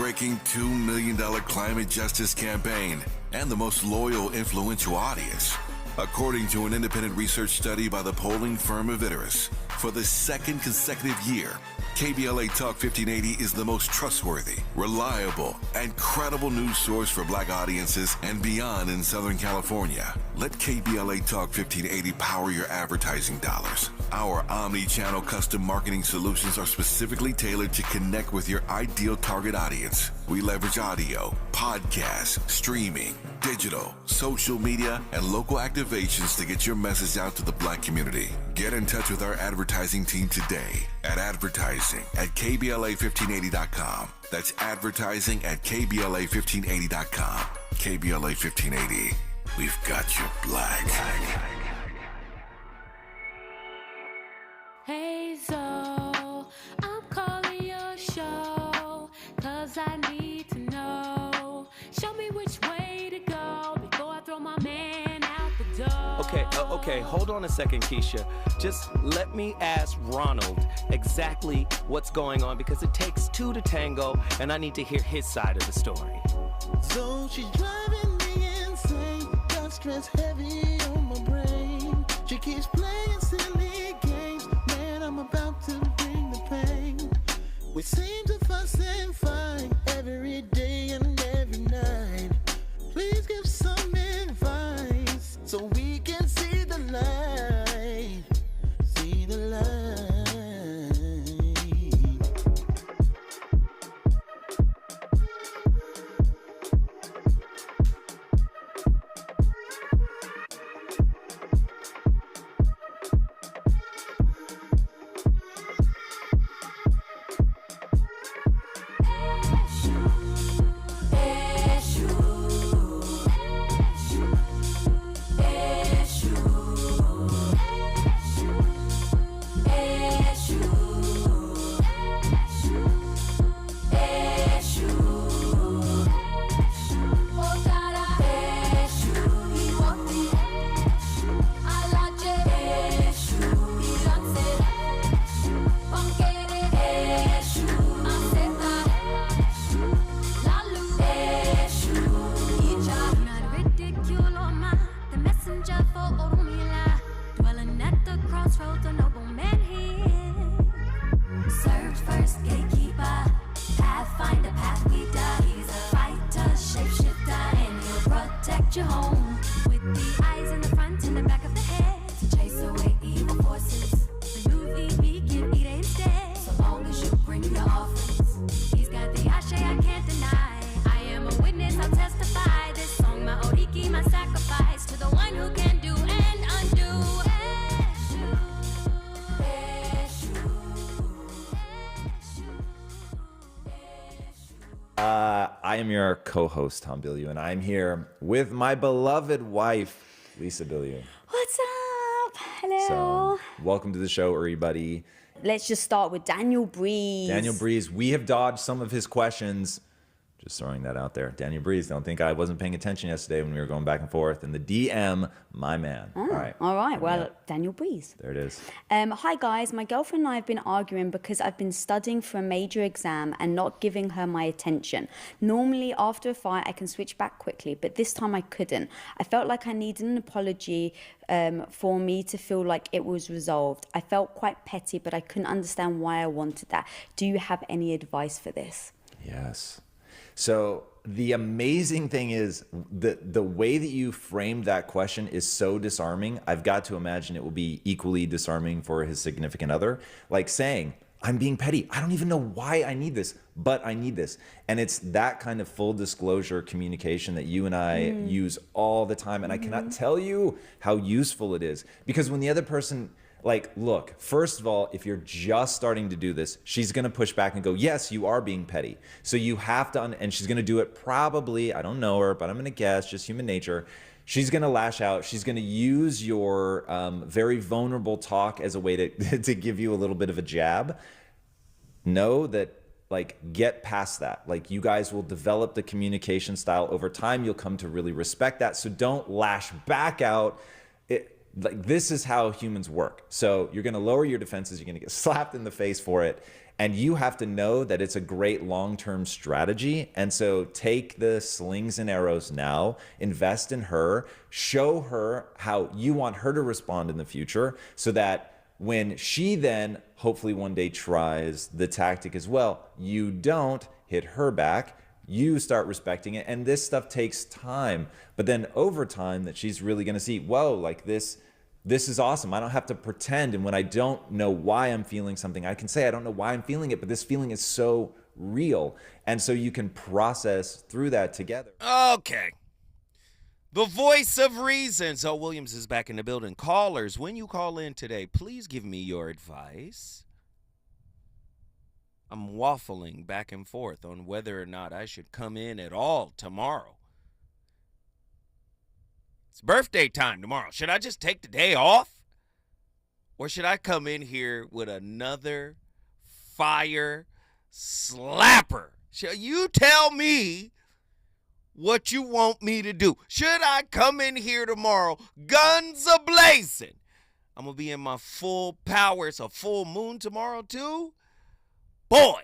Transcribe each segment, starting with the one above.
groundbreaking $2 million climate justice campaign and the most loyal, influential audience. According to an independent research study by the polling firm Aviterus, for the second consecutive year, KBLA Talk 1580 is the most trustworthy, reliable, and credible news source for Black audiences and beyond in Southern California. Let KBLA Talk 1580 power your advertising dollars. Our omni-channel custom marketing solutions are specifically tailored to connect with your ideal target audience. We leverage audio, podcasts, streaming, digital, social media, and local activations to get your message out to the Black community. Get in touch with our advertising team today at advertising@KBLA1580.com. That's advertising@KBLA1580.com. KBLA 1580. We've got you Black. Hey, so I'm calling your show, 'cause I need to know. Show me which way to go before I throw my man out the door. Okay, hold on a second, Keisha. Just let me ask Ronald exactly what's going on, because it takes two to tango, and I need to hear his side of the story. So she's driving me insane, got stress heavy on my brain. She keeps playing silly games, man, I'm about to bring the pain. We seem to fuss and fight every day and every night. Please give some advice so we can see the light, see the light. I am your co-host, Tom Bilyeu, and I'm here with my beloved wife, Lisa Bilyeu. What's up? Hello. So, welcome to the show, everybody. Let's just start with Daniel Breeze. Daniel Breeze, we have dodged some of his questions. Just throwing that out there. Daniel Breeze, don't think I wasn't paying attention yesterday when we were going back and forth. In the DM, my man. All right. Well, yeah. Daniel Breeze. There it is. Hi, guys. My girlfriend and I have been arguing because I've been studying for a major exam and not giving her my attention. Normally, after a fight, I can switch back quickly, but this time I couldn't. I felt like I needed an apology for me to feel like it was resolved. I felt quite petty, but I couldn't understand why I wanted that. Do you have any advice for this? Yes. So the amazing thing is the way that you framed that question is so disarming. I've got to imagine it will be equally disarming for his significant other. Like saying, I'm being petty. I don't even know why I need this, but I need this. And it's that kind of full disclosure communication that you and I use all the time. And I cannot tell you how useful it is, because when the other person, like, look, first of all, if you're just starting to do this, she's going to push back and go, yes, you are being petty. So you have to, and she's going to do it probably, I don't know her, but I'm going to guess, just human nature. She's going to lash out. She's going to use your very vulnerable talk as a way to give you a little bit of a jab. Know that, like, get past that. Like, you guys will develop the communication style over time. You'll come to really respect that. So don't lash back out. Like, this is how humans work. So you're going to lower your defenses. You're going to get slapped in the face for it. And you have to know that it's a great long-term strategy. And so take the slings and arrows now, invest in her, show her how you want her to respond in the future, so that when she then hopefully one day tries the tactic as well, you don't hit her back. You start respecting it. And this stuff takes time. But then over time that she's really going to see, whoa, like this is awesome. I don't have to pretend. And when I don't know why I'm feeling something, I can say I don't know why I'm feeling it, but this feeling is so real. And so you can process through that together. Okay. The voice of reason. So Williams is back in the building. Callers, when you call in today, please give me your advice. I'm waffling back and forth on whether or not I should come in at all tomorrow. It's birthday time tomorrow. Should I just take the day off? Or should I come in here with another fire slapper? You tell me what you want me to do. Should I come in here tomorrow, guns a-blazing? I'm going to be in my full power. It's a full moon tomorrow, too. Boy,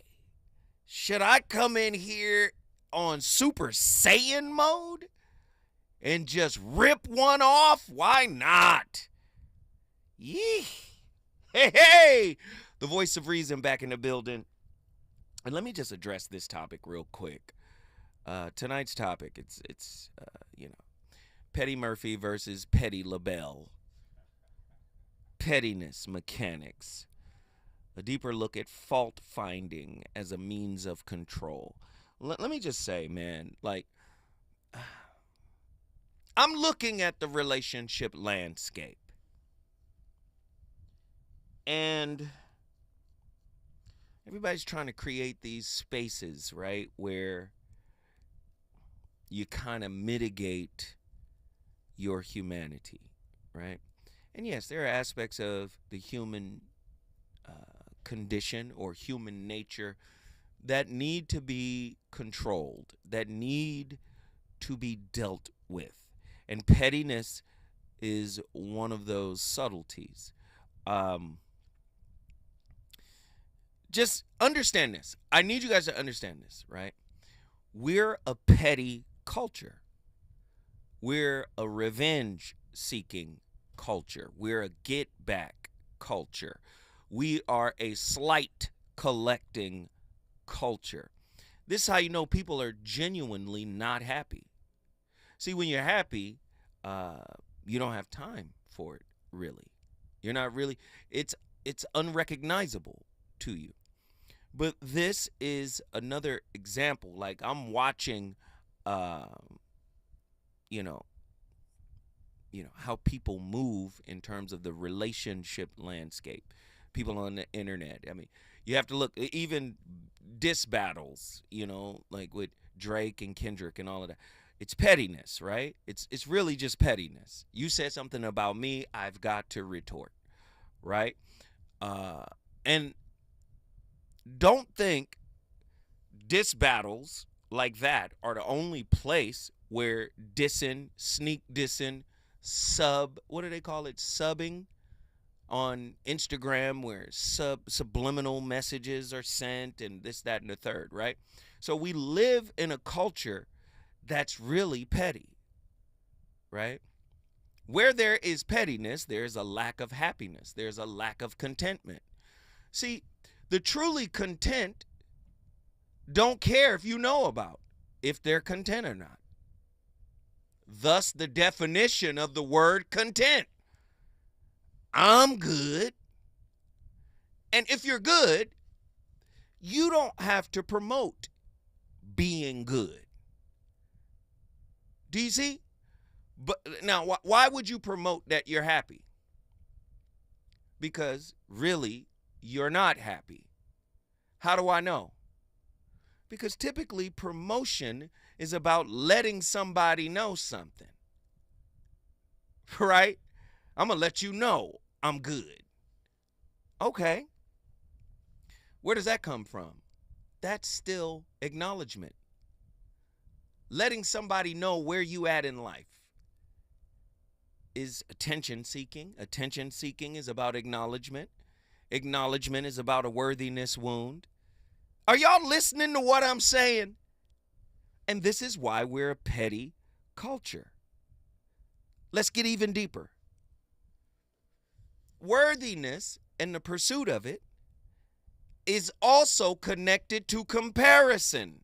should I come in here on Super Saiyan mode and just rip one off? Why not? Yee. Hey, the voice of reason back in the building. And let me just address this topic real quick. Tonight's topic, it's Petty Murphy versus Petty LaBelle. Pettiness mechanics. A deeper look at fault finding as a means of control. Let me just say, man, like, I'm looking at the relationship landscape. And everybody's trying to create these spaces, right, where you kind of mitigate your humanity, right? And yes, there are aspects of the human condition or human nature that need to be controlled, that need to be dealt with. And pettiness is one of those subtleties. Just understand this. I need you guys to understand this, right? We're a petty culture. We're a revenge-seeking culture. We're a get-back culture. We are a slight-collecting culture. This is how you know people are genuinely not happy. See, when you're happy, you don't have time for it, really. You're not really, it's unrecognizable to you. But this is another example. Like, I'm watching, how people move in terms of the relationship landscape. People on the internet. I mean, you have to look, even diss battles, like with Drake and Kendrick and all of that. It's pettiness, right? It's really just pettiness. You said something about me, I've got to retort, right? And don't think diss battles like that are the only place where dissing, sneak dissing, what do they call it? Subbing on Instagram, where subliminal messages are sent and this, that, and the third, right? So we live in a culture that's really petty, right? Where there is pettiness, there's a lack of happiness. There's a lack of contentment. See, the truly content don't care if you know about if they're content or not. Thus, the definition of the word content. I'm good. And if you're good, you don't have to promote being good. Do you see? But now, why would you promote that you're happy? Because really, you're not happy. How do I know? Because typically promotion is about letting somebody know something. Right? I'm going to let you know I'm good. Okay. Where does that come from? That's still acknowledgement. Letting somebody know where you at in life is attention seeking. Attention seeking is about acknowledgement. Acknowledgement is about a worthiness wound. Are y'all listening to what I'm saying? And this is why we're a petty culture. Let's get even deeper. Worthiness and the pursuit of it is also connected to comparison.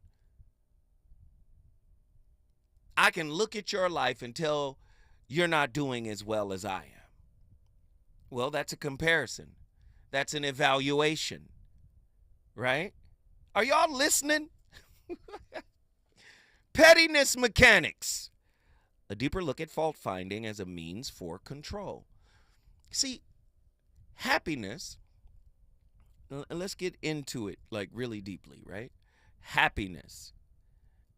I can look at your life and tell you're not doing as well as I am. Well, that's a comparison. That's an evaluation, right? Are y'all listening? Pettiness mechanics. A deeper look at fault finding as a means for control. See, happiness, let's get into it like really deeply, right? Happiness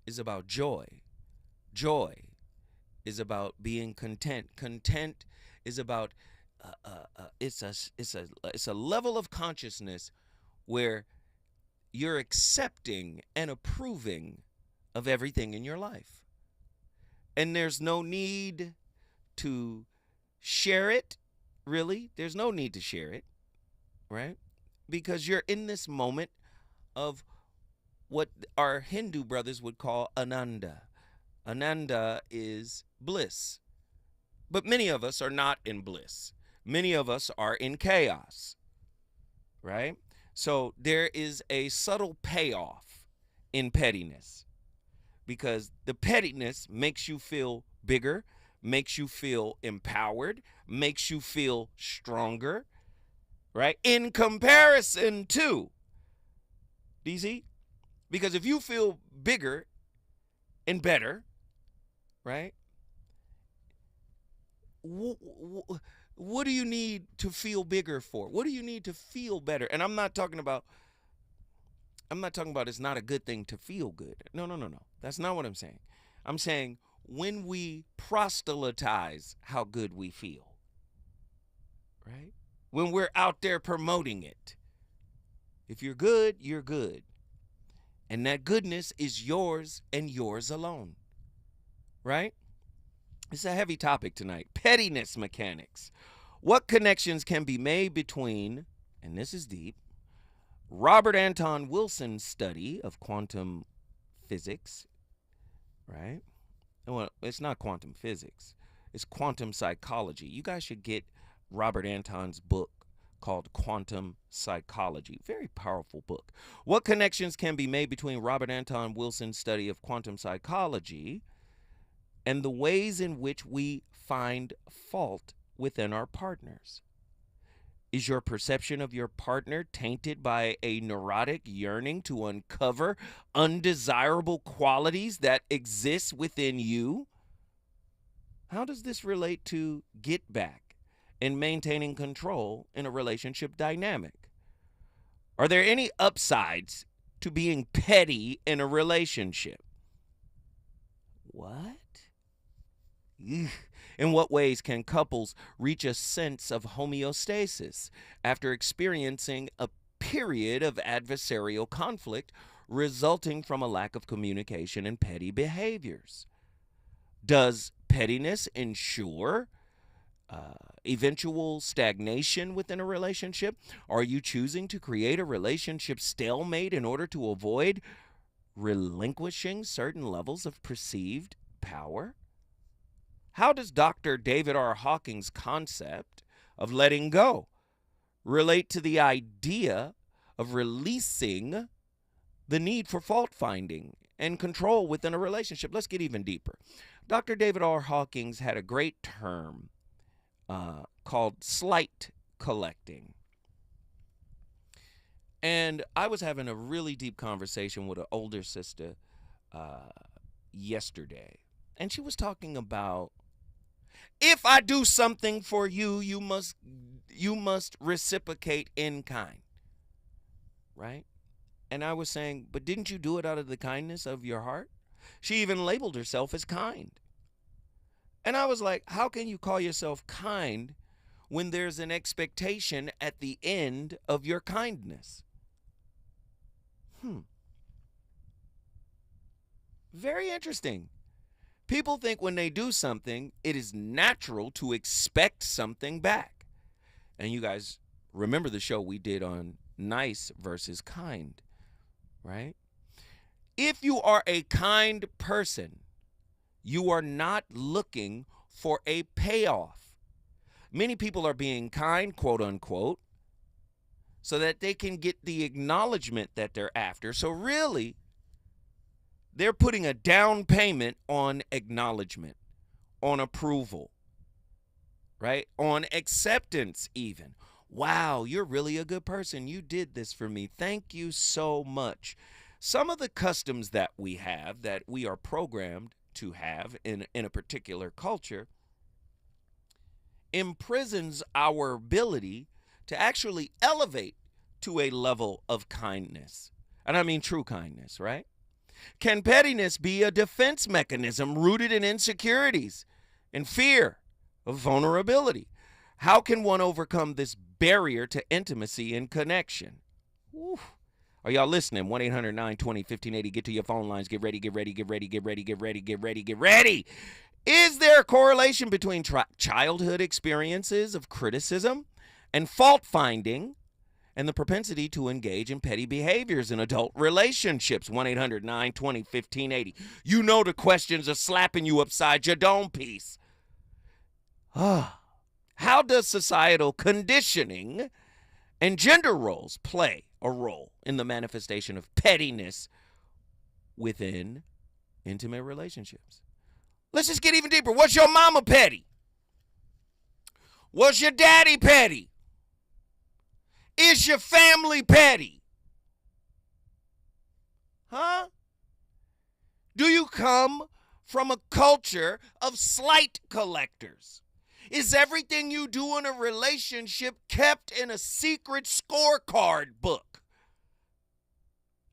is about joy. Joy is about being content. Content is about it's a level of consciousness where you're accepting and approving of everything in your life. And there's no need to share it, really. There's no need to share it, right? Because you're in this moment of what our Hindu brothers would call Ananda. Ananda is bliss. But many of us are not in bliss. Many of us are in chaos, right? So there is a subtle payoff in pettiness, because the pettiness makes you feel bigger, makes you feel empowered, makes you feel stronger, right? In comparison to, do you see? Because if you feel bigger and better, right? What do you need to feel bigger for? What do you need to feel better? And I'm not talking about it's not a good thing to feel good. No. That's not what I'm saying. I'm saying when we proselytize how good we feel, right? When we're out there promoting it. If you're good, you're good. And that goodness is yours and yours alone, right? It's a heavy topic tonight. Pettiness mechanics. What connections can be made between, and this is deep, Robert Anton Wilson's study of quantum physics, right? Well, it's not quantum physics. It's quantum psychology. You guys should get Robert Anton's book called Quantum Psychology. Very powerful book. What connections can be made between Robert Anton Wilson's study of quantum psychology and the ways in which we find fault within our partners? Is your perception of your partner tainted by a neurotic yearning to uncover undesirable qualities that exist within you? How does this relate to get back and maintaining control in a relationship dynamic? Are there any upsides to being petty in a relationship? What? Ugh. In what ways can couples reach a sense of homeostasis after experiencing a period of adversarial conflict resulting from a lack of communication and petty behaviors? Does pettiness ensure eventual stagnation within a relationship? Are you choosing to create a relationship stalemate in order to avoid relinquishing certain levels of perceived power? How does Dr. David R. Hawking's concept of letting go relate to the idea of releasing the need for fault finding and control within a relationship? Let's get even deeper. Dr. David R. Hawkins had a great term called slight collecting. And I was having a really deep conversation with an older sister yesterday. And she was talking about, if I do something for you, you must reciprocate in kind, right? And I was saying, but didn't you do it out of the kindness of your heart? She even labeled herself as kind. And I was like, how can you call yourself kind when there's an expectation at the end of your kindness? Very interesting. People think when they do something, it is natural to expect something back. And you guys remember the show we did on nice versus kind, right? If you are a kind person, you are not looking for a payoff. Many people are being kind, quote unquote, so that they can get the acknowledgement that they're after. So really, they're putting a down payment on acknowledgement, on approval, right? On acceptance even. Wow, you're really a good person. You did this for me. Thank you so much. Some of the customs that we have, that we are programmed to have in a particular culture, imprisons our ability to actually elevate to a level of kindness. And I mean true kindness, right? Can pettiness be a defense mechanism rooted in insecurities and fear of vulnerability? How can one overcome this barrier to intimacy and connection? Whew. Are y'all listening? 1-800-920-1580. Get to your phone lines. Get ready, get ready, get ready, get ready, get ready, get ready, get ready. Is there a correlation between childhood experiences of criticism and fault finding and the propensity to engage in petty behaviors in adult relationships? 1-800-920-1580. You know the questions are slapping you upside your dome piece. How does societal conditioning and gender roles play a role in the manifestation of pettiness within intimate relationships? Let's just get even deeper. Was your mama petty? Was your daddy petty? Is your family petty? Huh? Do you come from a culture of slight collectors? Is everything you do in a relationship kept in a secret scorecard book?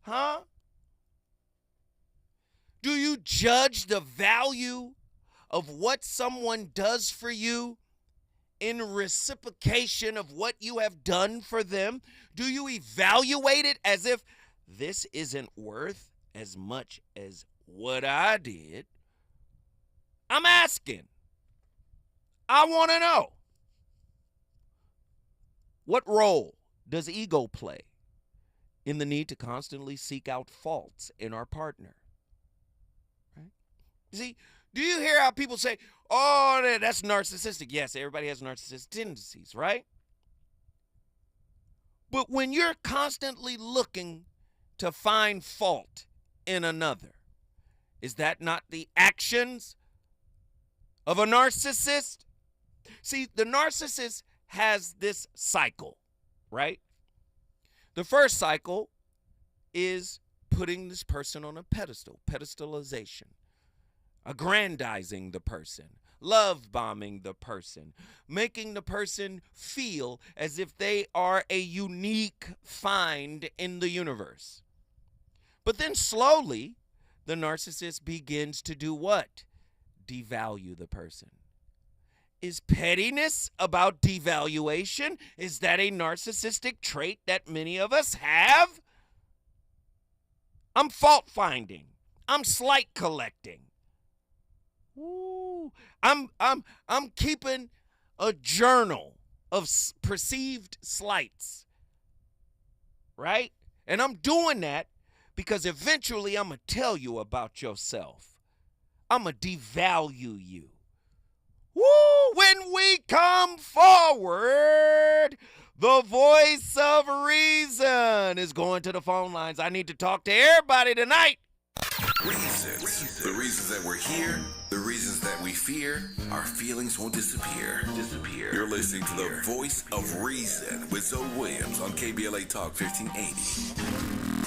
Huh? Do you judge the value of what someone does for you in reciprocation of what you have done for them? Do you evaluate it as if this isn't worth as much as what I did? I'm asking. I want to know. What role does ego play in the need to constantly seek out faults in our partner? Right? See, do you hear how people say, oh, that's narcissistic? Yes, everybody has narcissistic tendencies, right? But when you're constantly looking to find fault in another, is that not the actions of a narcissist? See, the narcissist has this cycle, right? The first cycle is putting this person on a pedestal, pedestalization, aggrandizing the person, love bombing the person, making the person feel as if they are a unique find in the universe. But then slowly, the narcissist begins to do what? Devalue the person. Is pettiness about devaluation? Is that a narcissistic trait that many of us have? I'm fault finding. I'm slight collecting. Ooh, I'm keeping a journal of perceived slights, right? And I'm doing that because eventually I'm going to tell you about yourself. I'm going to devalue you. Woo! When we come forward, the voice of reason is going to the phone lines. I need to talk to everybody tonight. Reasons. The reasons that we're here, the reasons that we fear, our feelings won't disappear. You're listening to the voice of reason with Zoe Williams on KBLA Talk 1580.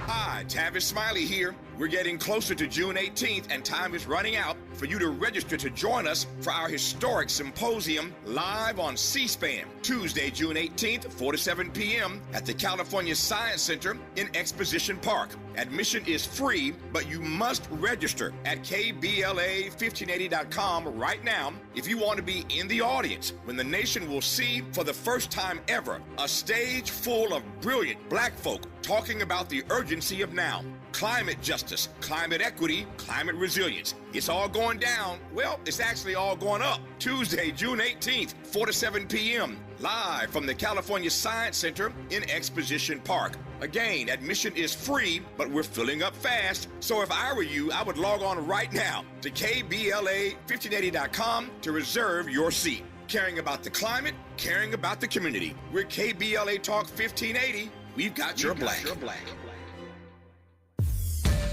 Hi, Tavis Smiley here. We're getting closer to June 18th, and time is running out for you to register to join us for our historic symposium live on C-SPAN, Tuesday, June 18th, 4 to 7 p.m. at the California Science Center in Exposition Park. Admission is free, but you must register at KBLA1580.com right now if you want to be in the audience when the nation will see for the first time ever a stage full of brilliant black folk talking about the urgency of now. climate justice, climate equity, climate resilience. It's all going down. Well, it's actually all going up. Tuesday, June 18th, 4 to 7 p.m., live from the California Science Center in Exposition Park. Again, admission is free, but we're filling up fast. So if I were you, I would log on right now to KBLA1580.com to reserve your seat. Caring about the climate, caring about the community. We're KBLA Talk 1580. We've got your black.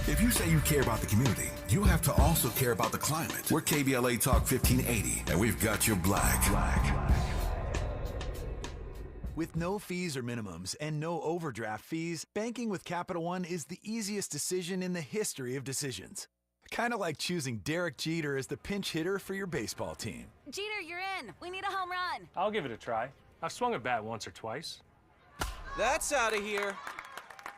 If you say you care about the community, you have to also care about the climate. We're KBLA Talk 1580, and we've got your black. With no fees or minimums and no overdraft fees, banking with Capital One is the easiest decision in the history of decisions. Kind of like choosing Derek Jeter as the pinch hitter for your baseball team. Jeter, you're in. We need a home run. I'll give it a try. I've swung a bat once or twice. That's out of here.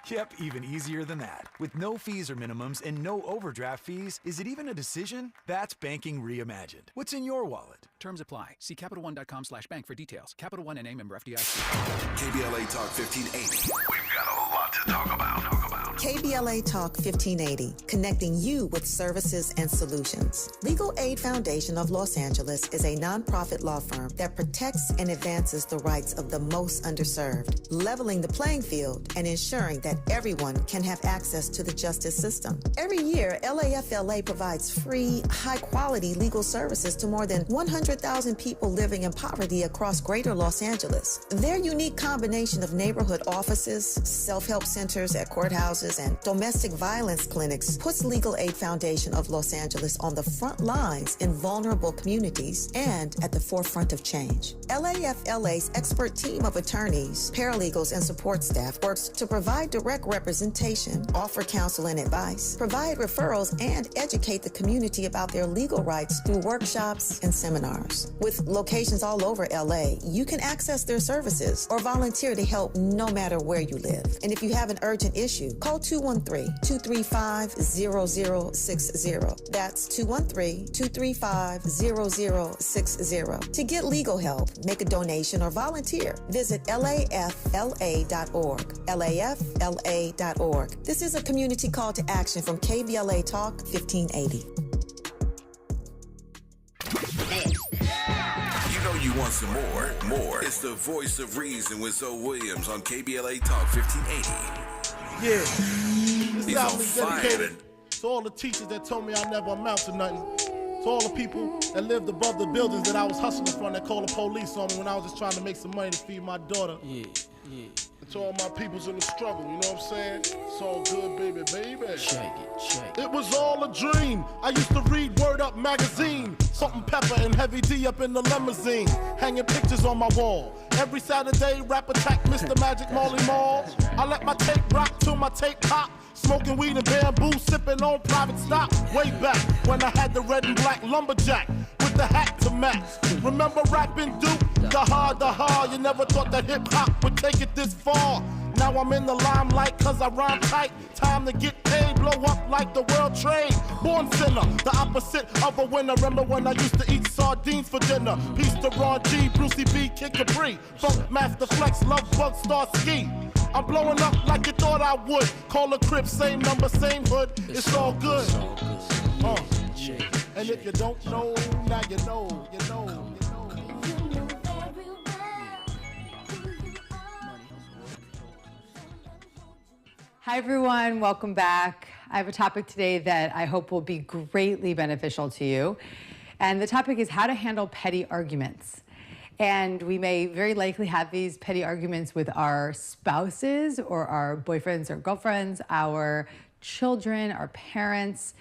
Yep, even easier than that. With no fees or minimums and no overdraft fees, is it even a decision? That's banking reimagined. What's in your wallet? Terms apply. See CapitalOne.com/bank for details. Capital One N.A. member FDIC. KBLA Talk 1580. We've got a lot to talk about. KBLA Talk 1580, connecting you with services and solutions. Legal Aid Foundation of Los Angeles is a nonprofit law firm that protects and advances the rights of the most underserved, leveling the playing field and ensuring that everyone can have access to the justice system. Every year, LAFLA provides free, high-quality legal services to more than 100,000 people living in poverty across greater Los Angeles. Their unique combination of neighborhood offices, self-help centers at courthouses, and domestic violence clinics puts Legal Aid Foundation of Los Angeles on the front lines in vulnerable communities and at the forefront of change. LAFLA's expert team of attorneys, paralegals, and support staff works to provide direct representation, offer counsel and advice, provide referrals, and educate the community about their legal rights through workshops and seminars. With locations all over LA, you can access their services or volunteer to help no matter where you live. And if you have an urgent issue, call 213-235-0060. That's 213-235-0060. To get legal help, make a donation, or volunteer, visit LAFLA.org. LAFLA.org. This is a community call to action from KBLA Talk 1580. You know you want some more. It's the voice of reason with Zoe Williams on KBLA Talk 1580. Yeah. This He's album on is fire. dedicated to all the teachers that told me I never amount to nothing. To all the people that lived above the buildings that I was hustling from that called the police on me when I was just trying to make some money to feed my daughter. Yeah. And to all my peoples in the struggle, you know what I'm saying? It's all good, baby. Shake it. It was all a dream. I used to read Word Up magazine. Salt and Pepper and Heavy D up in the limousine. Hanging pictures on my wall. Every Saturday, rap attack Mr. Magic Marley Marl. I let my tape rock till my tape pop. Smoking weed and bamboo, sipping on private stock. Way back when I had the red and black lumberjack with the hat to match. Remember rapping Duke? The hard. You never thought that hip hop would take it this far. Now I'm in the limelight cause I rhyme tight. Time to get paid, blow up like the world trade. Born sinner, the opposite of a winner. Remember when I used to eat sardines for dinner? Peace to Ron G, Brucey B, Kid Capri, Funk Master Flex, Love Bug, Star Ski. I'm blowing up like you thought I would. Call a crib, same number, same hood. It's all good. And if you don't know, now you know. Hi, everyone. Welcome back. I have a topic today that I hope will be greatly beneficial to you. And the topic is how to handle petty arguments. And we may very likely have these petty arguments with our spouses or our boyfriends or girlfriends, our children, our parents.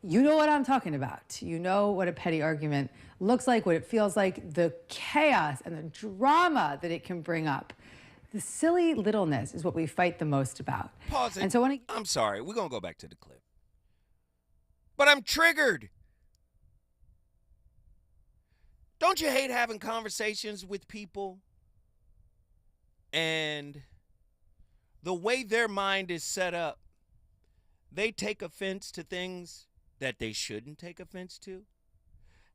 You know what I'm talking about. You know what a petty argument looks like, what it feels like, the chaos and the drama that it can bring up. The silly littleness is what we fight the most about. Pause it. And so I'm sorry. We're going to go back to the clip. But I'm triggered. Don't you hate having conversations with people and the way their mind is set up, they take offense to things that they shouldn't take offense to?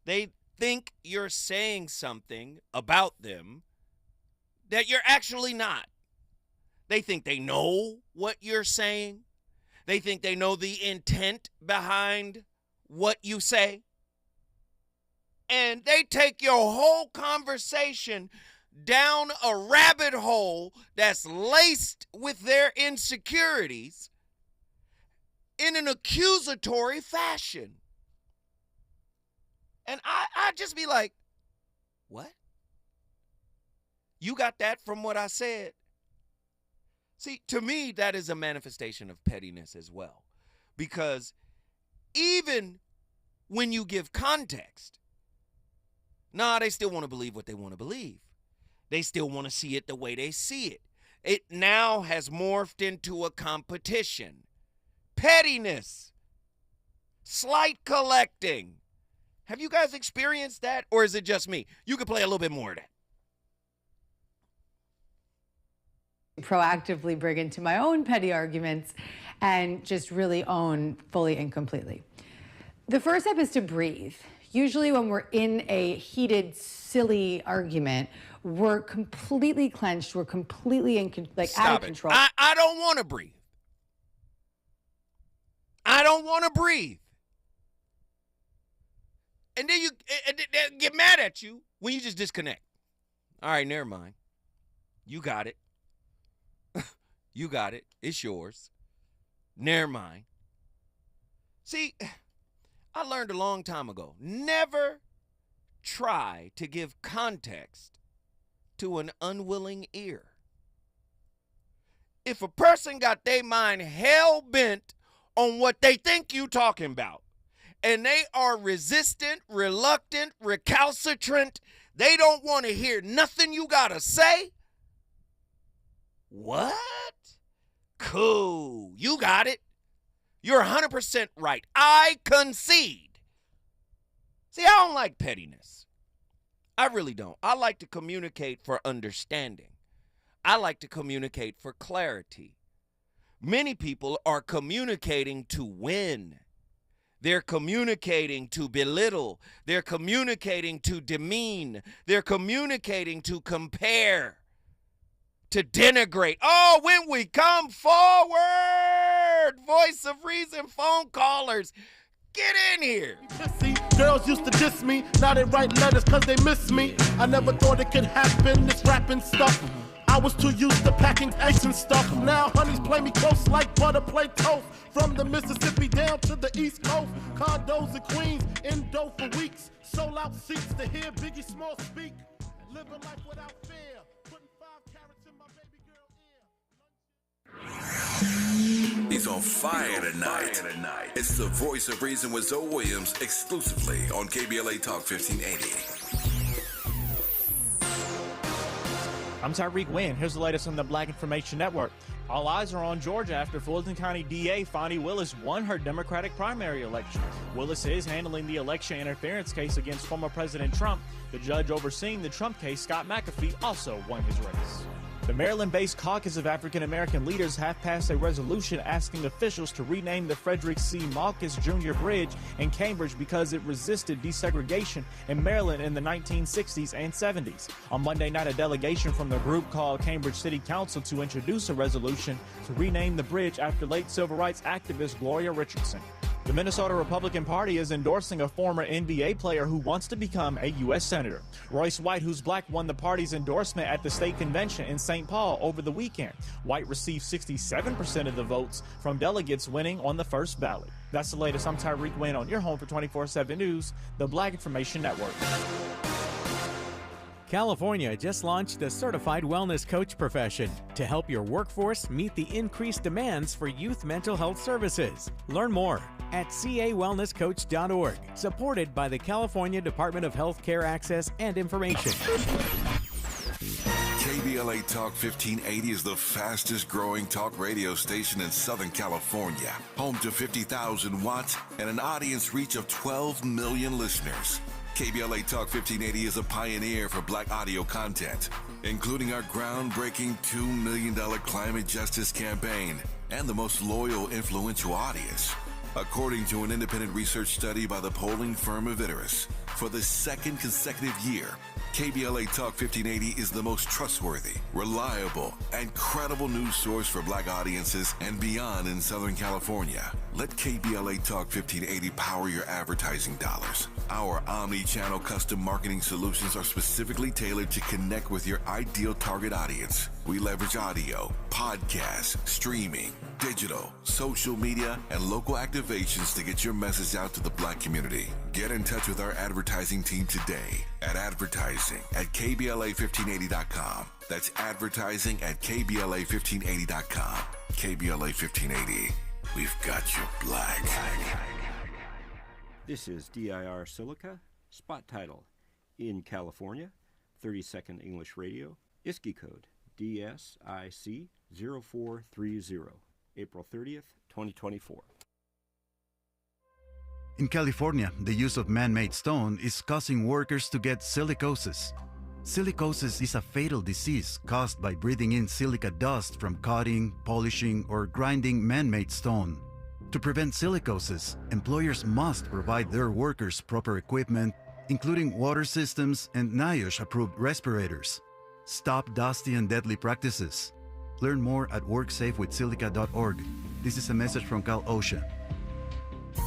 They think you're saying something about them that you're actually not. They think they know what you're saying. They think they know the intent behind what you say. And they take your whole conversation down a rabbit hole that's laced with their insecurities in an accusatory fashion. And I just be like, what? You got that from what I said? See, to me, that is a manifestation of pettiness as well. Because even when you give context, they still want to believe what they want to believe. They still want to see it the way they see it. It now has morphed into a competition. Pettiness. Slight collecting. Have you guys experienced that, or is it just me? You could play a little bit more of that. Proactively bring into my own petty arguments and just really own fully and completely. The first step is to breathe. Usually when we're in a heated, silly argument, we're completely clenched, we're completely out of control. I don't want to breathe. I don't want to breathe. And then they get mad at you when you just disconnect. All right, never mind. You got it. You got it. It's yours. Never mind. See, I learned a long time ago, never try to give context to an unwilling ear. If a person got their mind hell-bent on what they think you talking about, and they are resistant, reluctant, recalcitrant, they don't want to hear nothing you got to say, what? Cool. You got it. You're 100% right. I concede. See, I don't like pettiness. I really don't. I like to communicate for understanding. I like to communicate for clarity. Many people are communicating to win. They're communicating to belittle. They're communicating to demean. They're communicating to compare, to denigrate. Oh, when we come forward, voice of reason, phone callers, get in here. Girls used to diss me, now they write letters cause they miss me. I never thought it could happen, this rapping stuff. I was too used to packing ice and stuff. Now honeys play me close like butter play toast. From the Mississippi down to the East Coast, condos in Queens, in dough for weeks. Sold out seats to hear Biggie Small speak. Living life without fear. Putting 5 carats in my baby girl ear. He's on fire tonight. It's the voice of reason with Zoe Williams exclusively on KBLA Talk 1580. I'm Tyreek Wynn. Here's the latest on the Black Information Network. All eyes are on Georgia after Fulton County DA Fonnie Willis won her Democratic primary election. Willis is handling the election interference case against former President Trump. The judge overseeing the Trump case, Scott McAfee, also won his race. The Maryland-based Caucus of African American Leaders have passed a resolution asking officials to rename the Frederick C. Malkus Jr. Bridge in Cambridge because it resisted desegregation in Maryland in the 1960s and 70s. On Monday night, a delegation from the group called Cambridge City Council to introduce a resolution to rename the bridge after late civil rights activist Gloria Richardson. The Minnesota Republican Party is endorsing a former NBA player who wants to become a U.S. Senator. Royce White, who's black, won the party's endorsement at the state convention in St. Paul over the weekend. White received 67% of the votes from delegates, winning on the first ballot. That's the latest. I'm Tyreek Wynn on your home for 24/7 News, the Black Information Network. California just launched the Certified Wellness Coach profession to help your workforce meet the increased demands for youth mental health services. Learn more at cawellnesscoach.org, supported by the California Department of Health Care Access and Information. KBLA Talk 1580 is the fastest growing talk radio station in Southern California, home to 50,000 watts and an audience reach of 12 million listeners. KBLA Talk 1580 is a pioneer for black audio content, including our groundbreaking $2 million climate justice campaign and the most loyal, influential audience. According to an independent research study by the polling firm Aviterus, for the second consecutive year, KBLA Talk 1580 is the most trustworthy, reliable, and credible news source for Black audiences and beyond in Southern California. Let KBLA Talk 1580 power your advertising dollars. Our omni-channel custom marketing solutions are specifically tailored to connect with your ideal target audience. We leverage audio, podcasts, streaming, digital, social media, and local activations to get your message out to the Black community. Get in touch with our advertising team today at advertising@kbla1580.com. That's advertising at kbla1580.com. KBLA 1580. We've got you Black. This is DIR Silica, spot title, in California, 32nd English Radio, ISKI code DSIC 0430, April 30th, 2024. In California, the use of man-made stone is causing workers to get silicosis. Silicosis is a fatal disease caused by breathing in silica dust from cutting, polishing, or grinding man-made stone. To prevent silicosis, employers must provide their workers proper equipment, including water systems and NIOSH-approved respirators. Stop dusty and deadly practices. Learn more at worksafewithsilica.org. This is a message from Cal OSHA.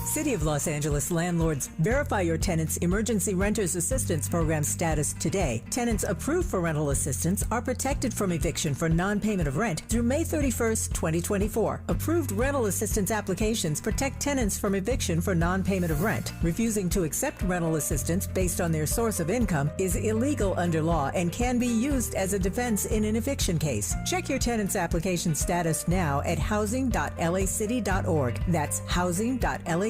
City of Los Angeles landlords, verify your tenant's Emergency Renters Assistance Program status today. Tenants approved for rental assistance are protected from eviction for non-payment of rent through May 31st, 2024. Approved rental assistance applications protect tenants from eviction for non-payment of rent. Refusing to accept rental assistance based on their source of income is illegal under law and can be used as a defense in an eviction case. Check your tenant's application status now at housing.lacity.org. That's housing.lacity.org.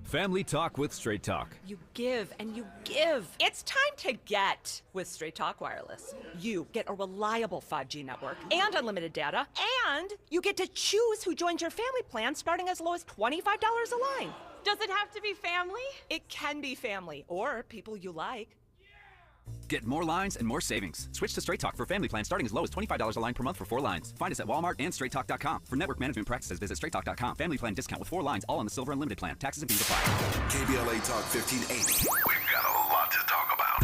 Family Talk with Straight Talk. You give and you give. It's time to get with Straight Talk Wireless. You get a reliable 5G network and unlimited data, and you get to choose who joins your family plan starting as low as $25 a line. Does it have to be family? It can be family or people you like. Get more lines and more savings. Switch to Straight Talk for family plan starting as low as $25 a line per month for 4 lines. Find us at Walmart and straighttalk.com. For network management practices, visit straighttalk.com. Family plan discount with 4 lines, all on the Silver Unlimited plan. Taxes and fees apply. KBLA Talk 1580. We've got a lot to talk about.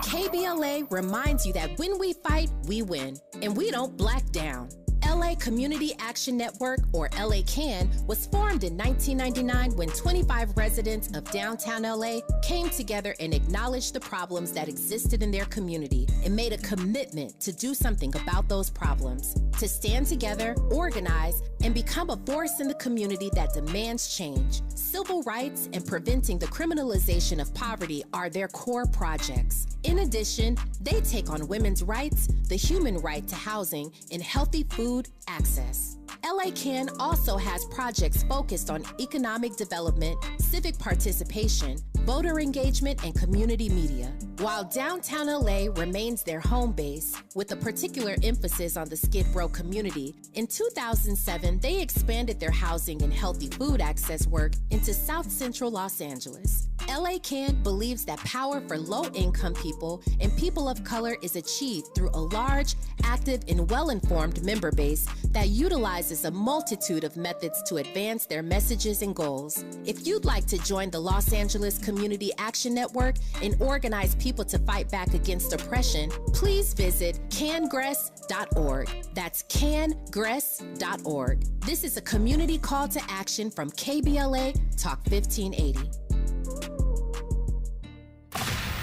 KBLA reminds you that when we fight, we win, and we don't black down. LA Community Action Network, or LA CAN, was formed in 1999 when 25 residents of downtown LA came together and acknowledged the problems that existed in their community and made a commitment to do something about those problems, to stand together, organize, and become a force in the community that demands change. Civil rights and preventing the criminalization of poverty are their core projects. In addition, they take on women's rights, the human right to housing, and healthy food access. LA CAN also has projects focused on economic development, civic participation, voter engagement, and community media. While downtown LA remains their home base, with a particular emphasis on the Skid Row community, in 2007 they expanded their housing and healthy food access work into South Central Los Angeles. LA CAN believes that power for low-income people and people of color is achieved through a large, active, and well-informed member base that utilizes a multitude of methods to advance their messages and goals. If you'd like to join the Los Angeles Community Action Network and organize people to fight back against oppression, please visit cangress.org. That's cangress.org. This is a community call to action from KBLA Talk 1580.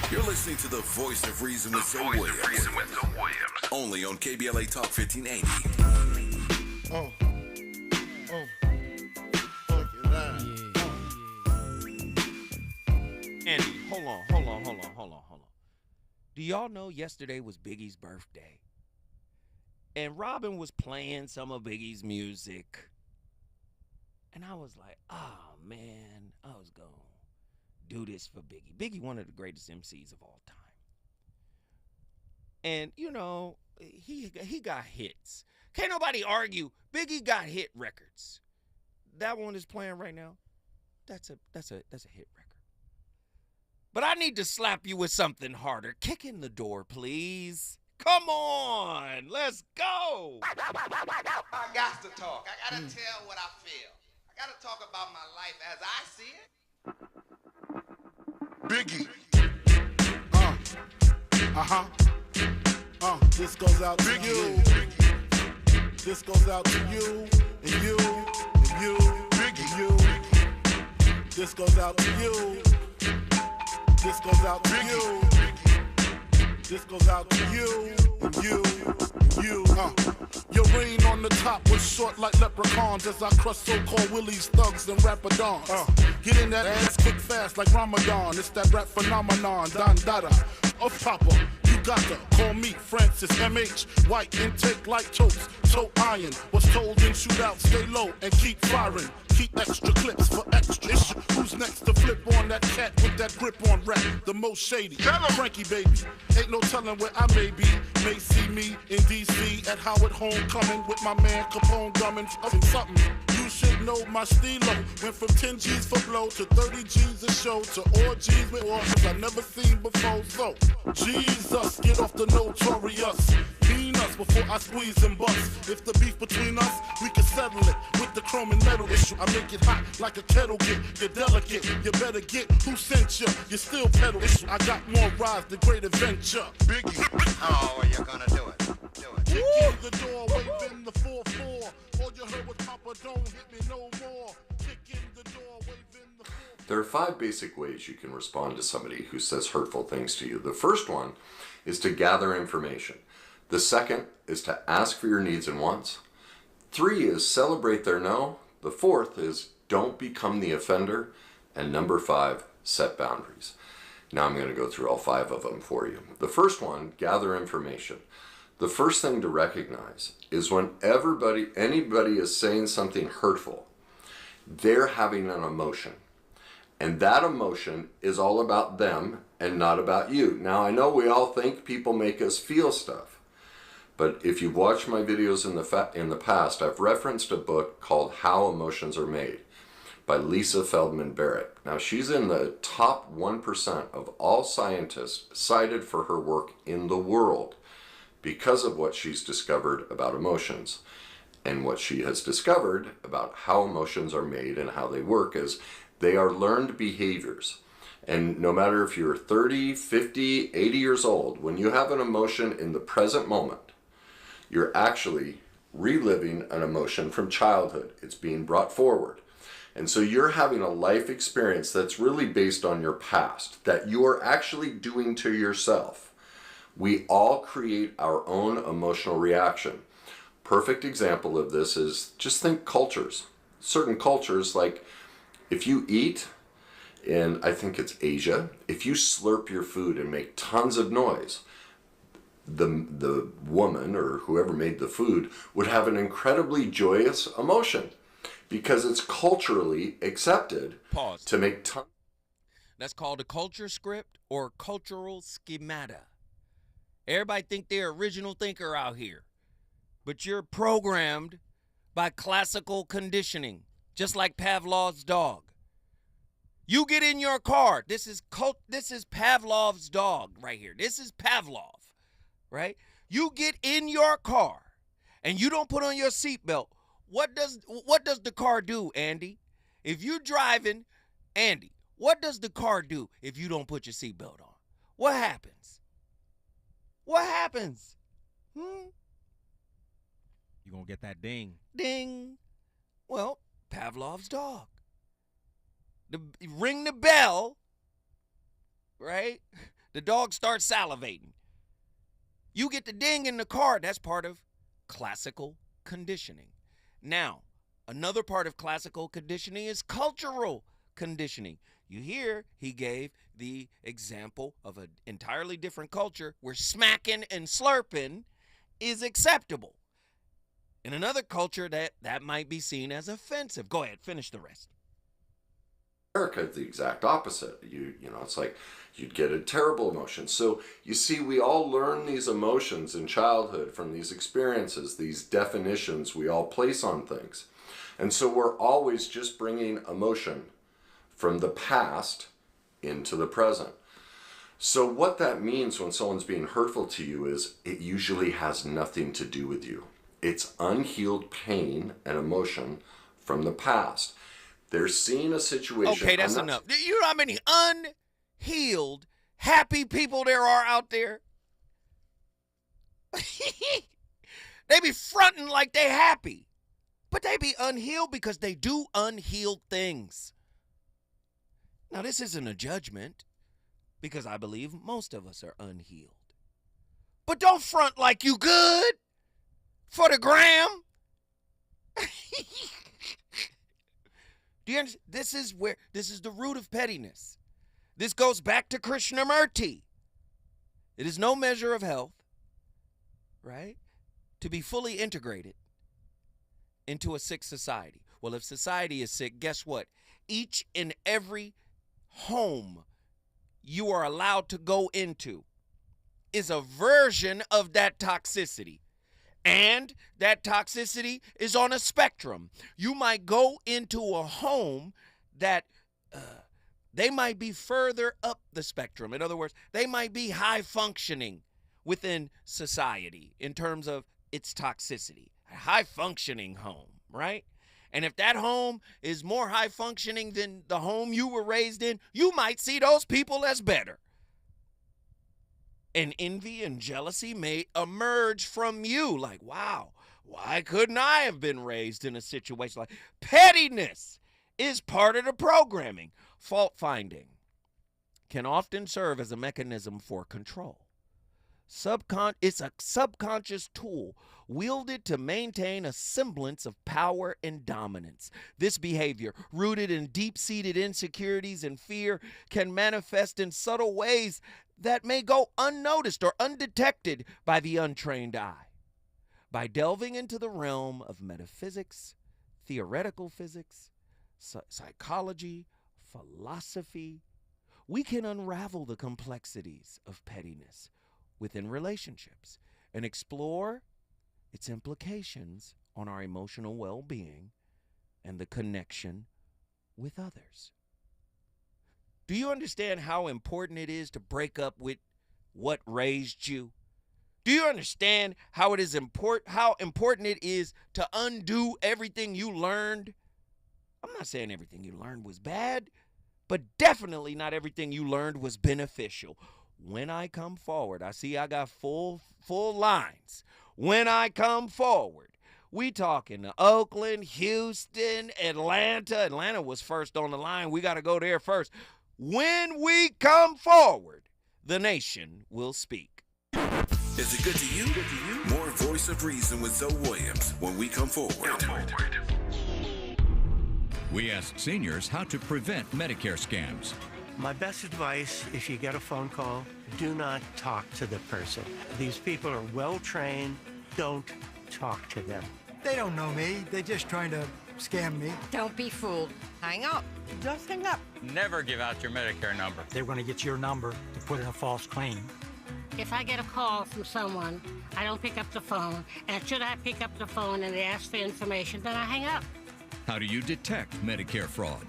You're listening to the Voice of Reason with Zoe Williams. Only on KBLA Talk 1580. Andy, hold on. Do y'all know yesterday was Biggie's birthday? And Robin was playing some of Biggie's music. And I was like, oh, man, I was going to do this for Biggie. Biggie, one of the greatest MCs of all time. And, you know, he got hits. Can't nobody argue. Biggie got hit records. That one is playing right now. That's a hit record. But I need to slap you with something harder. Kick in the door, please. Come on, let's go. I got to talk. I got to tell what I feel. I got to talk about my life as I see it. Biggie. This goes out to you. This goes out to you and you and you and you. This goes out to you. This goes out to you. This goes out to you and you and you. Your reign on the top was short like leprechauns as I crush so-called willies, thugs, and rapadons. Get in that ass quick fast like Ramadan. It's that rap phenomenon, Don Dada. Of Papa, you got to call me Francis M.H. White intake like toast, toe iron. Was told in shootout, stay low and keep firing. Keep extra clips for extra issue. Who's next to flip on that cat with that grip on rap? The most shady. Frankie, baby. Ain't no telling where I may be. May see me in D.C. at Howard Homecoming with my man Capone gumming something. You should know my stilo. Went from 10 G's for blow to 30 G's a show to orgies with orphans I never seen before. So, Jesus, get off the notorious. Peanuts before I squeeze and bust. If the beef between us, we can settle it with the chrome and metal issue. I make it hot like a kettle get. You're delicate, you better get who sent you. You still pedal issue. I got more rides than great adventure. Biggie. How are you gonna do it? Kick in the door, waving the 4-4. All you heard was Papa, don't hit me no more. Kick in the door, waving the 4-4. There are 5 basic ways you can respond to somebody who says hurtful things to you. The first one is to gather information. The second is to ask for your needs and wants. 3 is celebrate their no. The 4th is don't become the offender. And number 5, set boundaries. Now I'm going to go through all 5 of them for you. The first one, gather information. The first thing to recognize is when anybody is saying something hurtful, they're having an emotion. And that emotion is all about them and not about you. Now I know we all think people make us feel stuff. But if you've watched my videos in the past, I've referenced a book called How Emotions Are Made by Lisa Feldman Barrett. Now she's in the top 1% of all scientists cited for her work in the world because of what she's discovered about emotions. And what she has discovered about how emotions are made and how they work is they are learned behaviors. And no matter if you're 30, 50, 80 years old, when you have an emotion in the present moment, you're actually reliving an emotion from childhood. It's being brought forward. And so you're having a life experience that's really based on your past, that you are actually doing to yourself. We all create our own emotional reaction. Perfect example of this is just think cultures. Certain cultures, like if you eat, in I think it's Asia, if you slurp your food and make tons of noise, the woman or whoever made the food would have an incredibly joyous emotion because it's culturally accepted to make tons. That's called a culture script or cultural schemata. Everybody think they're original thinker out here, but you're programmed by classical conditioning, just like Pavlov's dog. You get in your car. This is Pavlov's dog right here. This is Pavlov, right? You get in your car and you don't put on your seatbelt. What does the car do, Andy? If you're driving, Andy, what does the car do if you don't put your seatbelt on? What happens? What happens? You're going to get that ding. Ding. Well, Pavlov's dog. Ring the bell, right? The dog starts salivating. You get the ding in the car. That's part of classical conditioning. Now, another part of classical conditioning is cultural conditioning. You hear he gave the example of an entirely different culture where smacking and slurping is acceptable. In another culture, that might be seen as offensive. Go ahead, finish the rest. America, the exact opposite. You know, it's like you'd get a terrible emotion. So you see, we all learn these emotions in childhood from these experiences, these definitions we all place on things. And so we're always just bringing emotion from the past into the present. So what that means when someone's being hurtful to you is it usually has nothing to do with you. It's unhealed pain and emotion from the past. They're seeing a situation. Okay, that's enough. You know how many unhealed, happy people there are out there? They be fronting like they happy, but they be unhealed because they do unhealed things. Now, this isn't a judgment, because I believe most of us are unhealed. But don't front like you good for the gram. Do you understand? This is the root of pettiness. This goes back to Krishnamurti. It is no measure of health, right, to be fully integrated into a sick society. Well, if society is sick, guess what? Each and every home you are allowed to go into is a version of that toxicity. And that toxicity is on a spectrum. You might go into a home that they might be further up the spectrum. In other words, they might be high functioning within society in terms of its toxicity. A high functioning home, right? And if that home is more high functioning than the home you were raised in, you might see those people as better. And envy and jealousy may emerge from you. Like, wow, why couldn't I have been raised in a situation like pettiness is part of the programming. Fault finding can often serve as a mechanism for control. It's a subconscious tool wielded to maintain a semblance of power and dominance. This behavior, rooted in deep-seated insecurities and fear, can manifest in subtle ways that may go unnoticed or undetected by the untrained eye. By delving into the realm of metaphysics, theoretical physics, psychology, philosophy, we can unravel the complexities of pettiness within relationships and explore its implications on our emotional well-being and the connection with others. Do you understand how important it is to break up with what raised you? Do you understand how important it is to undo everything you learned? I'm not saying everything you learned was bad, but definitely not everything you learned was beneficial. When I come forward, I see I got full lines. When I come forward, we talking to Oakland, Houston, Atlanta. Atlanta was first on the line. We got to go there first. When we come forward, the nation will speak. Is it good to you? More Voice of Reason with Zoe Williams when we come forward. We ask seniors how to prevent Medicare scams. My best advice, if you get a phone call, do not talk to the person. These people are well trained. Don't talk to them. They don't know me. They're just trying to scam me. Don't be fooled. Hang up. Just hang up. Never give out your Medicare number. They're going to get your number to put in a false claim. If I get a call from someone, I don't pick up the phone, and should I pick up the phone and they ask for information, then I hang up. How do you detect Medicare fraud?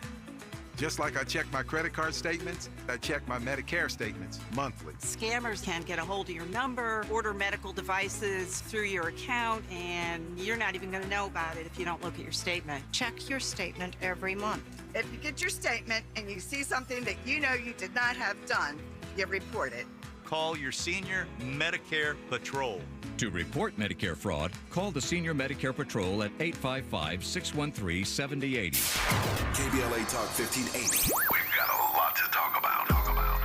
Just like I check my credit card statements, I check my Medicare statements monthly. Scammers can get a hold of your number, order medical devices through your account, and you're not even going to know about it if you don't look at your statement. Check your statement every month. If you get your statement and you see something that you know you did not have done, you report it. Call your Senior Medicare Patrol. To report Medicare fraud, call the Senior Medicare Patrol at 855-613-7080. KBLA Talk 1580. We've got a lot to talk about.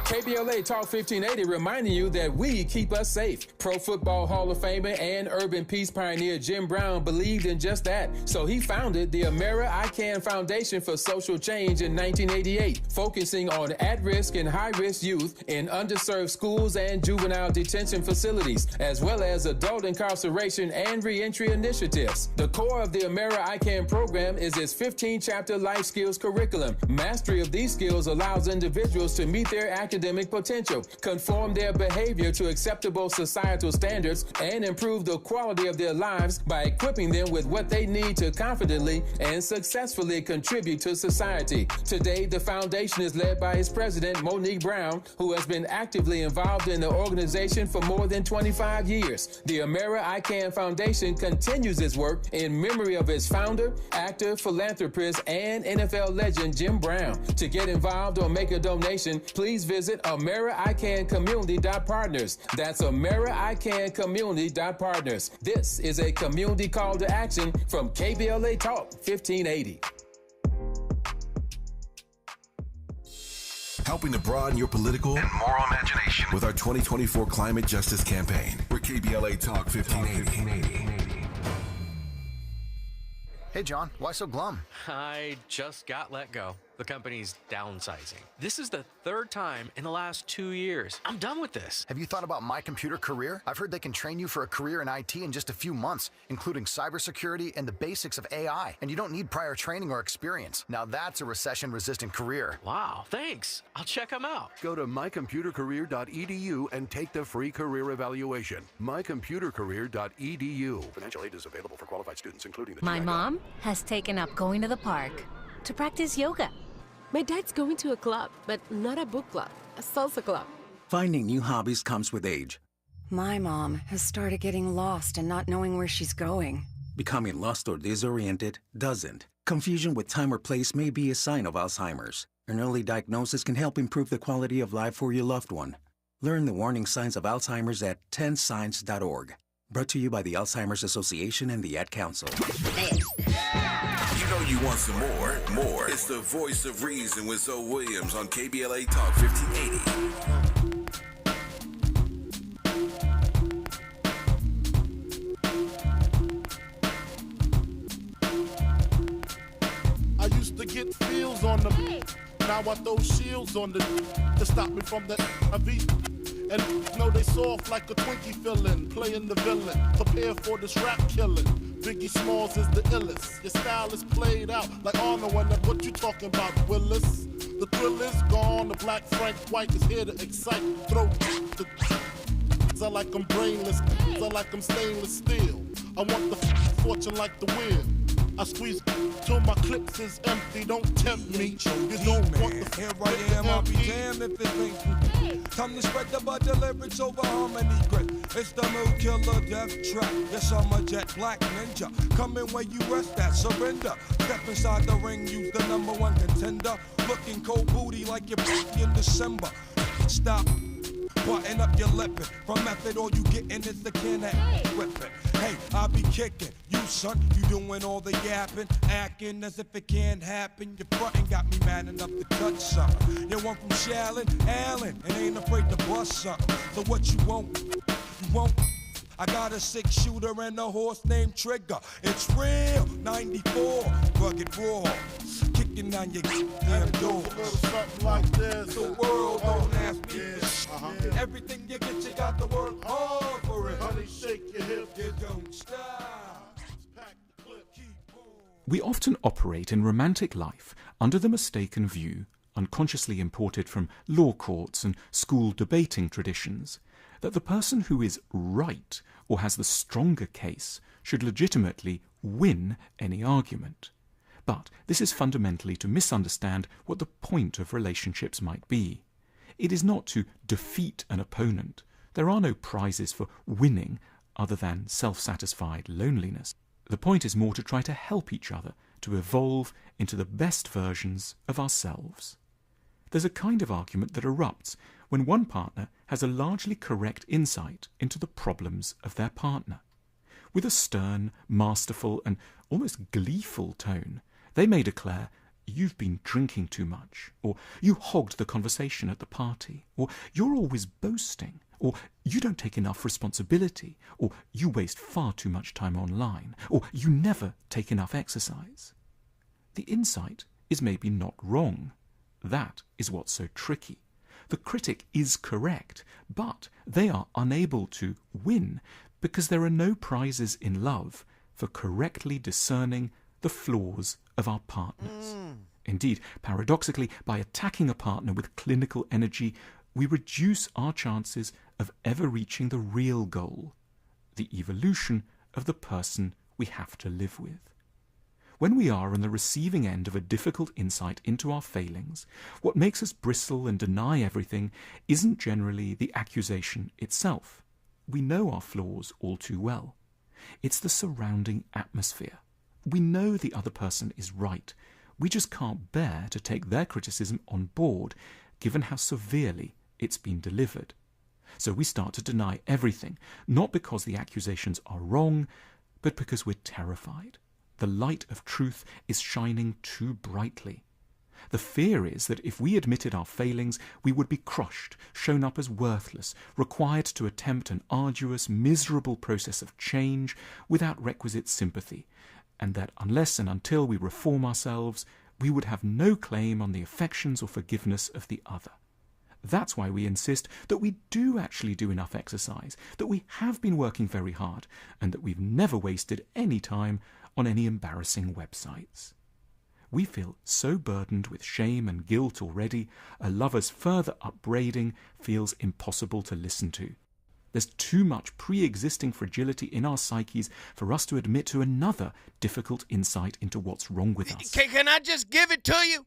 KBLA Talk 1580 reminding you that we keep us safe. Pro Football Hall of Famer and urban peace pioneer Jim Brown believed in just that. So he founded the Amera I Can Foundation for Social Change in 1988, focusing on at-risk and high-risk youth in underserved schools and juvenile detention facilities, as well as adult incarceration and reentry initiatives. The core of the Amera I Can program is its 15-chapter life skills curriculum. Mastery of these skills allows individuals to meet their academic academic potential, conform their behavior to acceptable societal standards, and improve the quality of their lives by equipping them with what they need to confidently and successfully contribute to society. Today, the foundation is led by its president, Monique Brown, who has been actively involved in the organization for more than 25 years. The Amera I Can Foundation continues its work in memory of its founder, actor, philanthropist, and NFL legend Jim Brown. To get involved or make a donation, please visit AmeriICanCommunity.partners. That's AmeriICanCommunity.partners. This is a community call to action from KBLA Talk 1580. Helping to broaden your political and moral imagination with our 2024 Climate Justice Campaign. We're KBLA Talk 1580. Hey, John, why so glum? I just got let go. The company's downsizing. This is the third time in the last 2 years. I'm done with this. Have you thought about My Computer Career? I've heard they can train you for a career in IT in just a few months, including cybersecurity and the basics of AI. And you don't need prior training or experience. Now that's a recession-resistant career. Wow, thanks. I'll check them out. Go to mycomputercareer.edu and take the free career evaluation. mycomputercareer.edu. Financial aid is available for qualified students, including the My mom has taken up going to the park to practice yoga. My dad's going to a club, but not a book club, a salsa club. Finding new hobbies comes with age. My mom has started getting lost and not knowing where she's going. Becoming lost or disoriented doesn't. Confusion with time or place may be a sign of Alzheimer's. An early diagnosis can help improve the quality of life for your loved one. Learn the warning signs of Alzheimer's at 10signs.org. Brought to you by the Alzheimer's Association and the Ad Council. You know you want some more. It's the voice of reason with Zoe Williams on KBLA Talk 1580. I used to get feels on the now I throw shields on the to stop me from the IV. And know they soft like a Twinkie fillin', playing the villain, prepare for this rap killing. Biggie Smalls is the illest. Your style is played out like Arnold and what you talking about, Willis? The thrill is gone, the black Frank White is here to excite. Throw the I like I'm brainless, I like I'm stainless steel. I want the fortune like the wheel. I squeeze till my clips is empty, don't tempt me. You don't want the here I am, I'll be damned if it ain't. Time to spread the butter lyrics over harmony grit. It's the mood killer death trap. Yes, I'm a jet black ninja. Coming where you rest at, surrender. Step inside the ring, use the #1 contender. Looking cold booty like you're in December. Stop. Button up your lippin'. From method, all you gettin' is the can of whippin'. Hey, I be kickin'. You, son, you doing all the yappin'. Actin' as if it can't happen. Your frontin' got me mad enough to touch something. You want from Shallon, Allen, and ain't afraid to bust something. So what you want? You want? I got a 6-shooter and a horse named Trigger. It's real, 94, rugged raw. Kicking down your damn door. Something like this. The world don't ask me this. Everything you get, you got to work hard for it. Honey, shake your hip. You don't stop. We often operate in romantic life under the mistaken view, unconsciously imported from law courts and school debating traditions, that the person who is right or has the stronger case should legitimately win any argument. But this is fundamentally to misunderstand what the point of relationships might be. It is not to defeat an opponent. There are no prizes for winning other than self-satisfied loneliness. The point is more to try to help each other to evolve into the best versions of ourselves. There's a kind of argument that erupts when one partner has a largely correct insight into the problems of their partner. With a stern, masterful, and almost gleeful tone, they may declare, "You've been drinking too much," or "You hogged the conversation at the party," or "You're always boasting," or "You don't take enough responsibility," or "You waste far too much time online," or "You never take enough exercise." The insight is maybe not wrong. That is what's so tricky. The critic is correct, but they are unable to win because there are no prizes in love for correctly discerning the flaws of our partners. Indeed, paradoxically, by attacking a partner with clinical energy, we reduce our chances of ever reaching the real goal, the evolution of the person we have to live with. When we are on the receiving end of a difficult insight into our failings, what makes us bristle and deny everything isn't generally the accusation itself. We know our flaws all too well. It's the surrounding atmosphere. We know the other person is right. We just can't bear to take their criticism on board, given how severely it's been delivered. So we start to deny everything, not because the accusations are wrong, but because we're terrified. The light of truth is shining too brightly. The fear is that if we admitted our failings, we would be crushed, shown up as worthless, required to attempt an arduous, miserable process of change without requisite sympathy, and that unless and until we reform ourselves, we would have no claim on the affections or forgiveness of the other. That's why we insist that we do actually do enough exercise, that we have been working very hard, and that we've never wasted any time on any embarrassing websites. We feel so burdened with shame and guilt already, a lover's further upbraiding feels impossible to listen to. There's too much pre-existing fragility in our psyches for us to admit to another difficult insight into what's wrong with us. Can I just give it to you?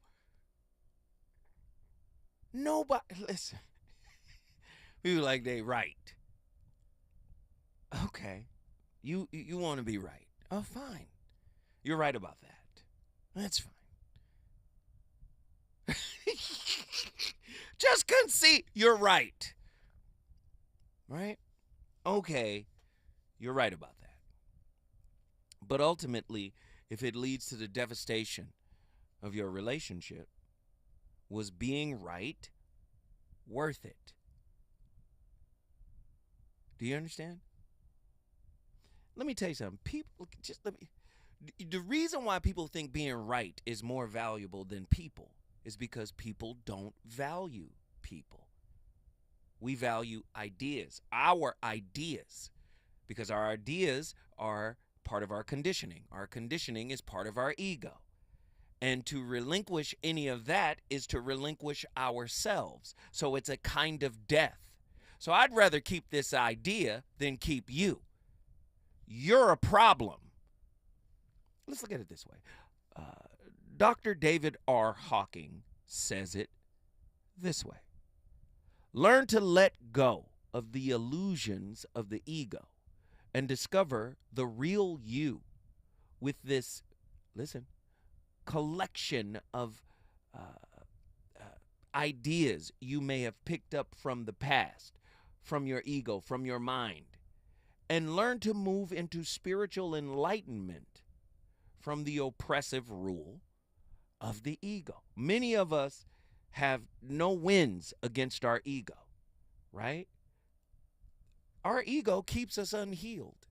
Nobody, listen. People like they right. Okay, you want to be right. Oh, fine. You're right about that. That's fine. Just concede you're right. Right? Okay, you're right about that. But ultimately, if it leads to the devastation of your relationship, was being right worth it? Do you understand? Let me tell you something. The reason why people think being right is more valuable than people is because people don't value people. We value ideas, our ideas, because our ideas are part of our conditioning. Our conditioning is part of our ego. And to relinquish any of that is to relinquish ourselves. So it's a kind of death. So I'd rather keep this idea than keep you. You're a problem. Let's look at it this way. Dr. David R. Hawking says it this way. Learn to let go of the illusions of the ego and discover the real you with this, listen, collection of ideas you may have picked up from the past, from your ego, from your mind, and learn to move into spiritual enlightenment from the oppressive rule of the ego. Many of us have no wins against our ego, right? Our ego keeps us unhealed.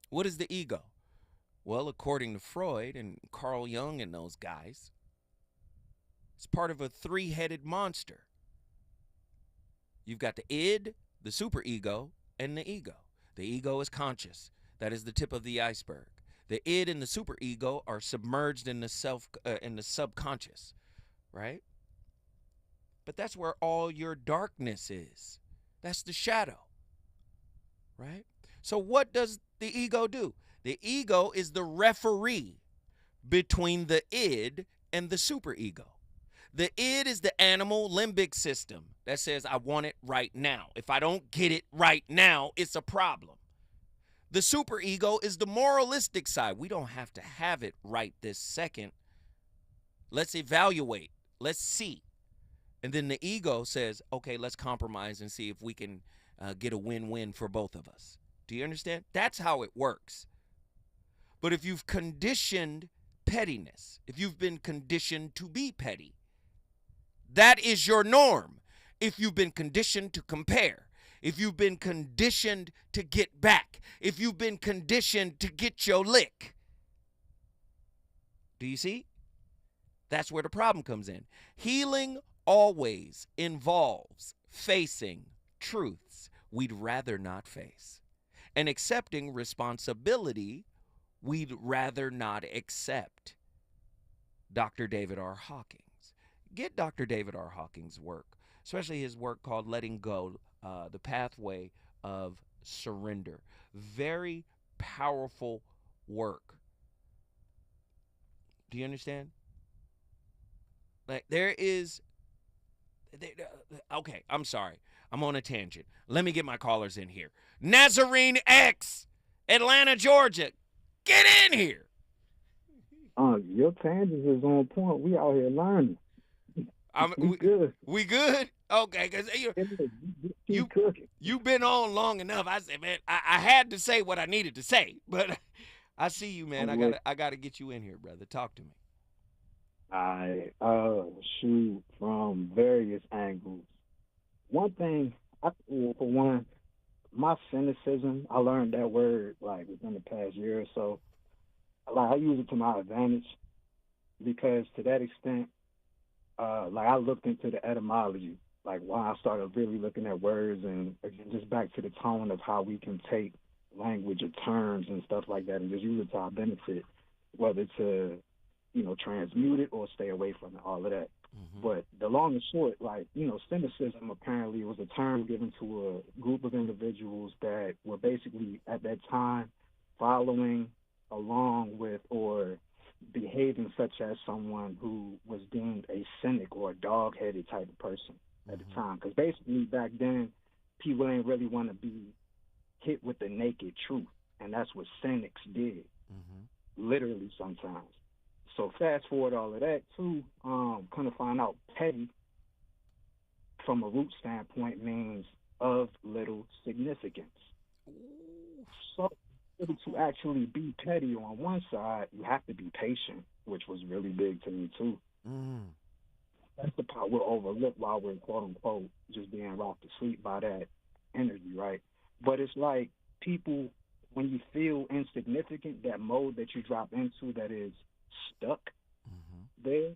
What is the ego? Well, according to Freud and Carl Jung and those guys, it's part of a three-headed monster. You've got the id, the superego, and the ego. The ego is conscious. That is the tip of the iceberg. The id and the superego are submerged in the subconscious, right? But that's where all your darkness is. That's the shadow, right? So what does the ego do? The ego is the referee between the id and the superego. The id is the animal limbic system that says, I want it right now. If I don't get it right now, it's a problem. The superego is the moralistic side. We don't have to have it right this second. Let's evaluate. Let's see. And then the ego says, okay, let's compromise and see if we can get a win-win for both of us. Do you understand? That's how it works. But if you've conditioned pettiness, if you've been conditioned to be petty, that is your norm. If you've been conditioned to compare, if you've been conditioned to get back, if you've been conditioned to get your lick. Do you see? That's where the problem comes in. Healing always involves facing truths we'd rather not face and accepting responsibility we'd rather not accept. Dr. David R. Hawkins. Get Dr. David R. Hawkins' work. especially his work called Letting Go, The Pathway of Surrender. Very powerful work. Do you understand? Like okay, I'm sorry. I'm on a tangent. Let me get my callers in here. Nazarene X, Atlanta, Georgia. Get in here. Your tangents is on point. We out here learning. We good. We good? Okay, because you've been on long enough. I said, man, I had to say what I needed to say, but I see you, man. I gotta get you in here, brother. Talk to me. I shoot from various angles. One thing, for one, my cynicism, I learned that word like within the past year or so. Like I use it to my advantage because to that extent, like I looked into the etymology, like why I started really looking at words and again, just back to the tone of how we can take language or terms and stuff like that and just use it to our benefit, whether to, transmute it or stay away from it, all of that. Mm-hmm. But the long and short, like, cynicism apparently was a term given to a group of individuals that were basically at that time following along with or behaving such as someone who was deemed a cynic or a dog-headed type of person at the time. Because basically back then, people didn't really want to be hit with the naked truth, and that's what cynics did, literally sometimes. So fast forward all of that too, kind of find out petty from a root standpoint means of little significance. So to actually be petty on one side, you have to be patient, which was really big to me too. That's the part we'll overlook while we're quote unquote just being rocked to sleep by that energy, right? But it's like people, when you feel insignificant, that mode that you drop into that is stuck there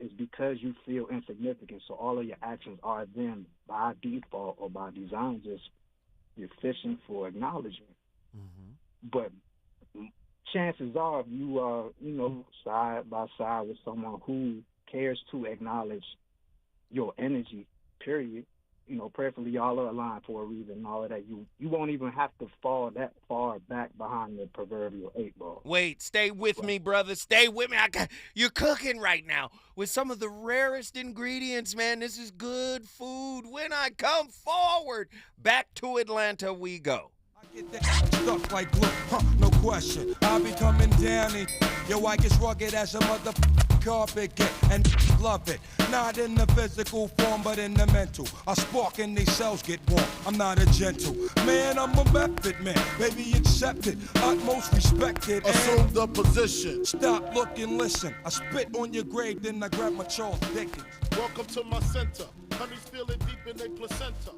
is because you feel insignificant. So all of your actions are then by default or by design just deficient for acknowledgement. But chances are if you are, side by side with someone who cares to acknowledge your energy, period, prayerfully y'all are aligned for a reason and all of that. You won't even have to fall that far back behind the proverbial 8-ball. Wait, stay with me, brother. Stay with me. You're cooking right now with some of the rarest ingredients, man. This is good food. When I come forward, back to Atlanta we go. Get that stuck like glue, no question. I'll be coming down and yo, I get rugged as a carpet get and love it. Not in the physical form, but in the mental. I spark and these cells get warm. I'm not a gentle man, I'm a method man. Baby, accept it, utmost respected. Assume the position. Stop, look, and listen. I spit on your grave, then I grab my Charles Dickens. Welcome to my center. Honeys feel it deep in their placenta.